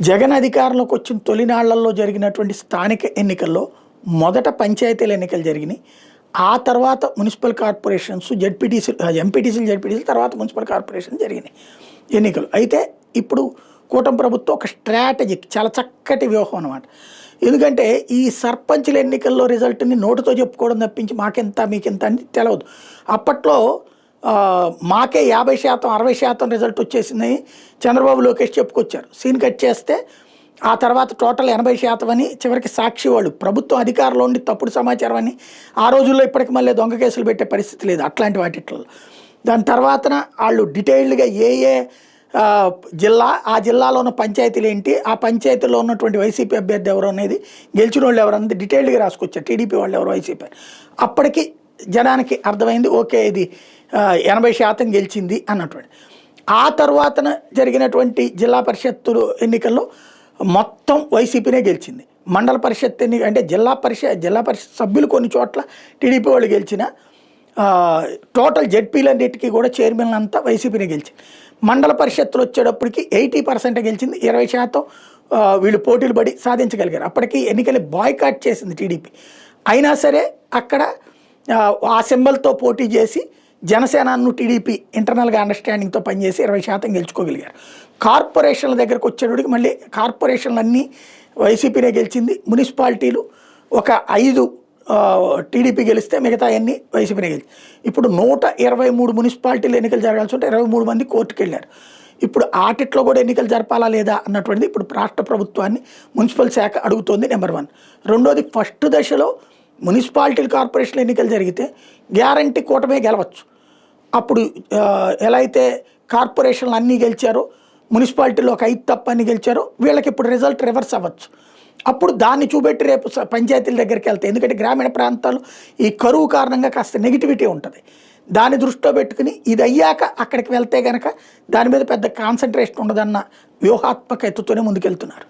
జగన్ అధికారంలోకి వచ్చిన తొలినాళ్లలో జరిగినటువంటి స్థానిక ఎన్నికల్లో మొదట పంచాయతీల ఎన్నికలు జరిగినాయి. ఆ తర్వాత మున్సిపల్ కార్పొరేషన్స్, జెడ్పీటీసీ, ఎంపీటీసీలు, జెడ్పీటీసీలు, తర్వాత మున్సిపల్ కార్పొరేషన్ జరిగినాయి ఎన్నికలు. అయితే ఇప్పుడు కూటమి ప్రభుత్వం ఒక స్ట్రాటజిక్, చాలా చక్కటి వ్యూహం అన్నమాట. ఎందుకంటే ఈ సర్పంచుల ఎన్నికల్లో రిజల్ట్ని నోటుతో చెప్పుకోవడం తప్పించి మాకెంత మీకెంత అని తెలియదు. అప్పట్లో మాకే 50%, 60% రిజల్ట్ వచ్చేసింది చంద్రబాబు, లోకేష్ చెప్పుకొచ్చారు. సీన్ కట్ చేస్తే ఆ తర్వాత టోటల్ 80% అని, చివరికి సాక్షి వాళ్ళు ప్రభుత్వం అధికారంలో ఉండి తప్పుడు సమాచారం అని ఆ రోజుల్లో ఇప్పటికి మళ్ళీ దొంగ కేసులు పెట్టే పరిస్థితి లేదు అట్లాంటి వాటిట్లో. దాని తర్వాతన వాళ్ళు డీటెయిల్డ్గా ఏ జిల్లా, ఆ జిల్లాలో ఉన్న పంచాయతీలు ఏంటి, ఆ పంచాయతీలో ఉన్నటువంటి వైసీపీ అభ్యర్థి ఎవరు అనేది, గెలిచిన వాళ్ళు ఎవరు అనేది డీటెయిల్డ్గా రాసుకొచ్చారు. టీడీపీ వాళ్ళు ఎవరు, వైసీపీ. అప్పటికి జనానికి అర్థమైంది, ఓకే ఇది 80% గెలిచింది అన్నటువంటి. ఆ తర్వాతన జరిగినటువంటి జిల్లా పరిషత్తులు ఎన్నికల్లో మొత్తం వైసీపీనే గెలిచింది. మండల పరిషత్ అంటే జిల్లా పరిషత్ సభ్యులు కొన్ని చోట్ల టీడీపీ వాళ్ళు గెలిచిన, టోటల్ జెడ్పీలన్నిటికీ కూడా చైర్మన్ అంతా వైసీపీనే గెలిచింది. మండల పరిషత్తులు వచ్చేటప్పటికి 80% గెలిచింది, 20% వీళ్ళు పోటీలు పడి సాధించగలిగారు. అప్పటికి ఎన్నికలు బాయ్కాట్ చేసింది టీడీపీ. అయినా సరే అక్కడ ఆ సింబల్తో పోటీ చేసి జనసేనను టీడీపీ ఇంటర్నల్గా అండర్స్టాండింగ్తో పనిచేసి 20% గెలుచుకోగలిగారు. కార్పొరేషన్ల దగ్గరకు వచ్చేటప్పటికి మళ్ళీ కార్పొరేషన్లన్నీ వైసీపీనే గెలిచింది. మున్సిపాలిటీలు ఒక 5 టీడీపీ గెలిస్తే మిగతా అన్నీ వైసీపీనే గెలిచింది. ఇప్పుడు 123 మున్సిపాలిటీలు ఎన్నికలు జరగాల్సి ఉంటే 23 మంది కోర్టుకు వెళ్ళారు. ఇప్పుడు ఆటిట్లో కూడా ఎన్నికలు జరపాలా లేదా అన్నటువంటిది ఇప్పుడు రాష్ట్ర ప్రభుత్వాన్ని మున్సిపల్ శాఖ అడుగుతోంది. నెంబర్ 1. రెండోది, ఫస్ట్ దశలో మున్సిపాలిటీలు, కార్పొరేషన్ ఎన్నికలు జరిగితే గ్యారంటీ కూటమే గెలవచ్చు. అప్పుడు ఎలా అయితే కార్పొరేషన్లు అన్నీ గెలిచారో, మున్సిపాలిటీలో ఒక 5 తప్ప అన్ని గెలిచారో, వీళ్ళకి ఇప్పుడు రిజల్ట్ రివర్స్ అవ్వచ్చు. అప్పుడు దాన్ని చూపెట్టి రేపు పంచాయతీల దగ్గరికి వెళ్తాయి. ఎందుకంటే గ్రామీణ ప్రాంతాలు ఈ కరువు కారణంగా కాస్త నెగిటివిటీ ఉంటుంది. దాన్ని దృష్టిలో పెట్టుకుని ఇది అయ్యాక అక్కడికి వెళ్తే కనుక దాని మీద పెద్ద కాన్సన్ట్రేషన్ ఉండదన్న వ్యూహాత్మక ఎత్తుతోనే ముందుకెళ్తున్నారు.